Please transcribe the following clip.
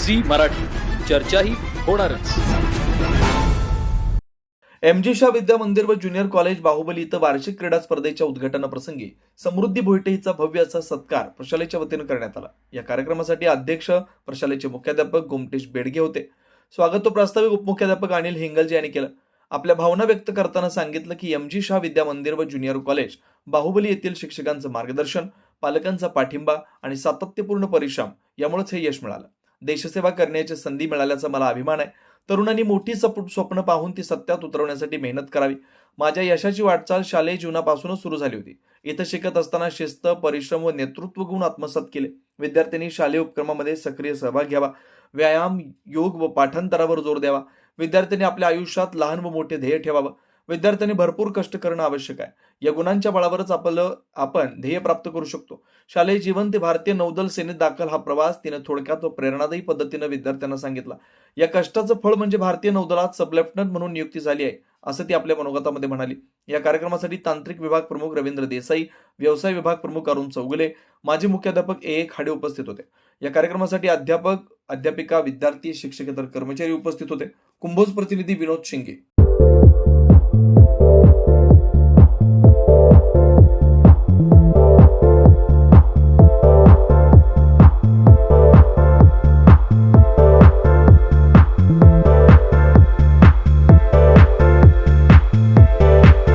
Zee Marathi, चर्चा ही होणारच. MG Shah विद्या मंदिर व ज्युनियर कॉलेज बाहुबली इथं वार्षिक क्रीडा स्पर्धेच्या उद्घाटनाप्रसंगी समृद्धी भोईटे हिचा भव्य असा सत्कार प्रशालेच्या वतीनं करण्यात आला. या कार्यक्रमासाठी अध्यक्ष प्रशालेचे मुख्याध्यापक गोमटेश बेडगे होते. स्वागत प्रास्ताविक उपमुख्याध्यापक अनिल हिंगलजे यांनी केलं. आपल्या भावना व्यक्त करताना सांगितलं की एमजी शाह विद्या मंदिर व ज्युनियर कॉलेज बाहुबली येथील शिक्षकांचं मार्गदर्शन, पालकांचा पाठिंबा आणि सातत्यपूर्ण परिश्रम यामुळेच हे यश मिळालं. देशसेवा करण्याची संधी मिळाल्याचा मला अभिमान आहे. तरुणांनी मोठी स्वप्न पाहून ती सत्यात उतरवण्यासाठी मेहनत करावी. माझ्या यशाची वाटचाल शालेय जीवनापासूनच सुरू झाली होती. इथं शिकत असताना शिस्त, परिश्रम व नेतृत्व गुण आत्मसात केले. विद्यार्थ्यांनी शालेय उपक्रमामध्ये सक्रिय सहभाग घ्यावा. व्यायाम, योग व पाठांतरावर जोर द्यावा. विद्यार्थ्यांनी आपल्या आयुष्यात लहान व मोठे ध्येय ठेवावं. विद्यार्थ्यांनी भरपूर कष्ट करणं आवश्यक आहे. या गुणांच्या बळावरच आपण ध्येय प्राप्त करू शकतो. शालेय जीवन ते भारतीय नौदल सेनेत दाखल हा प्रवास तिने थोडक्यात व प्रेरणादायी पद्धतीने विद्यार्थ्यांना सांगितला. या कष्टाचं फळ म्हणजे भारतीय नौदलात सब लेफ्टनंट म्हणून नियुक्ती झाली आहे, असं ती आपल्या मनोगतामध्ये म्हणाली. या कार्यक्रमासाठी तांत्रिक विभाग प्रमुख रवींद्र देसाई, व्यवसाय विभाग प्रमुख अरुण चौगुले, माजी मुख्याध्यापक ए खाडे उपस्थित होते. या कार्यक्रमासाठी अध्यापक, अध्यापिका, विद्यार्थी, शिक्षकेतर कर्मचारी उपस्थित होते. कुंभोज प्रतिनिधी विनोद शिंगे.